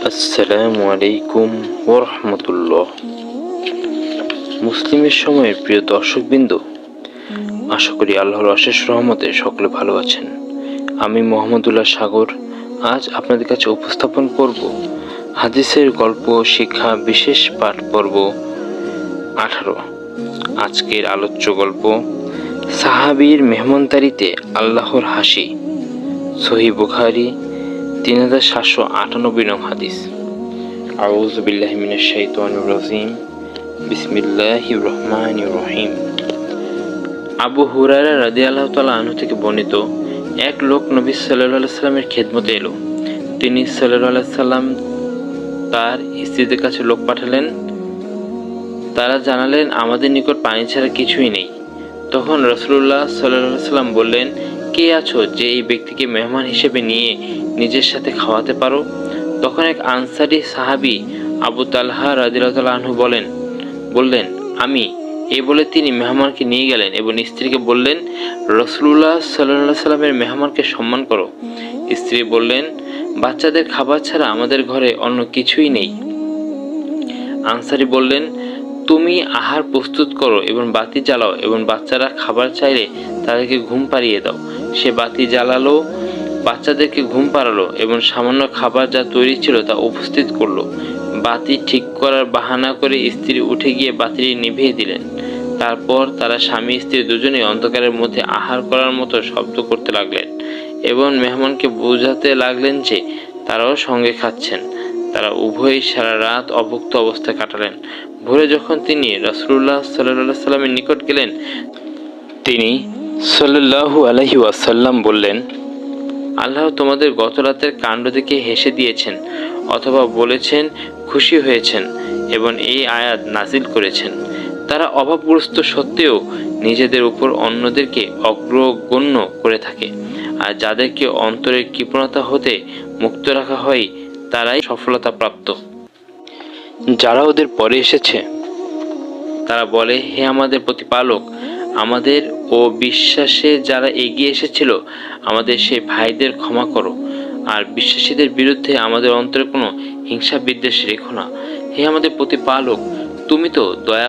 আসসালামু আলাইকুম ওয়া রাহমাতুল্লাহ। মুসলিমের সময়ের প্রিয় দর্শকবৃন্দ, আশা করি আল্লাহর অশেষ রহমতে সকলে ভালো আছেন। আমি মোহাম্মদুল্লাহ সাগর আজ আপনাদের কাছে উপস্থাপন করব হাদিসের গল্প শিক্ষা বিশেষ পাঠ পর্ব 18। আজকের আলোচ্য গল্প সাহাবীর মেহমানদারিতে আল্লাহর হাসি। সহিহ বুখারী 3798 নং হাদিস। আউযু বিল্লাহি মিনাশ শাইতানির রাজিম। বিসমিল্লাহির রহমানির রহিম। আবু হুরায়রা রাদিয়াল্লাহু তাআলা আনহু থেকে বর্ণিত, এক লোক নবী সাল্লাল্লাহু আলাইহি সাল্লামের খেদমতে এলো। তিনি সাল্লাল্লাহু আলাইহি সাল্লাম তার স্ত্রীদের কাছে লোক পাঠালেন। তারা জানালেন, আমাদের নিকট পানি ছাড়া কিছুই নেই। তখন রাসূলুল্লাহ সাল্লাল্লাহু আলাইহি সাল্লাম বললেন, কে আছো যে এই ব্যক্তিকে মেহমান হিসেবে নিয়ে নিজের সাথে খাওয়াতে পারো? তখন এক আনসারী সাহাবী আবু তালহা রাদিয়াল্লাহু তাআলা আনহু বললেন, আমি। এই বলে তিনি মেহমানকে নিয়ে গেলেন এবং স্ত্রীকে বললেন, রাসূলুল্লাহ সাল্লাল্লাহু আলাইহি সাল্লামের মেহমানকে সম্মান করো। স্ত্রী বললেন, বাচ্চাদের খাবার ছাড়া আমাদের ঘরে অন্য কিছুই নেই। আনসারী বললেন, তুমি আহার প্রস্তুত করো এবং বাতি জ্বালাও এবং বাচ্চারা খাবার চাইলে তাদেরকে ঘুম পাড়িয়ে দাও। সে বাতি জ্বালালো, বাচ্চাদেরকে ঘুম পাড়ালো এবং সামান্য খাবার যা তৈরি ছিল তা উপস্থিত করলো। বাতি ঠিক করার বাহানা করে স্ত্রী উঠে গিয়ে বাতিটি নিভিয়ে দিলেন। তারপর তারা স্বামী স্ত্রী দুজনেই অন্ধকারের মধ্যে আহার করার মতো শব্দ করতে লাগলেন এবং মেহমানকে বোঝাতে লাগলেন যে তারাও সঙ্গে খাচ্ছেন। তারা উভয়ই সারা রাত অভুক্ত অবস্থায় কাটালেন। ভোরে যখন তিনি রাসূলুল্লাহ সাল্লাল্লাহু আলাইহি ওয়াসাল্লামের নিকট গেলেন, তিনি সাল্লাল্লাহু আলাইহি ওয়াসাল্লাম বললেন, আল্লাহ তোমাদের গত রাতের কাণ্ড দেখে হেসে দিয়েছেন অথবা বলেছেন খুশি হয়েছেন এবং এই আয়াত নাজিল করেছেন। তারা অভাবগ্রস্ত সত্ত্বেও নিজেদের উপর অন্যদেরকে অগ্রগণ্য করে থাকে, আর যাদেরকে অন্তরের কৃপণতা হতে মুক্ত রাখা হয় তারাই সফলতা প্রাপ্ত। যারা ওদের পরে এসেছে তারা বলে, হে আমাদের প্রতিপালক, আমাদের ও বিশ্বাসে যারা এগিয়ে এসেছিল আমাদের সেই ভাইদের ক্ষমা করো, আর বিশ্বাসীদের বিরুদ্ধে আমাদের অন্তরে কোনো হিংসা বিদ্বেষ রেখো না। হে আমাদের প্রতিপালক, তুমি তো দয়া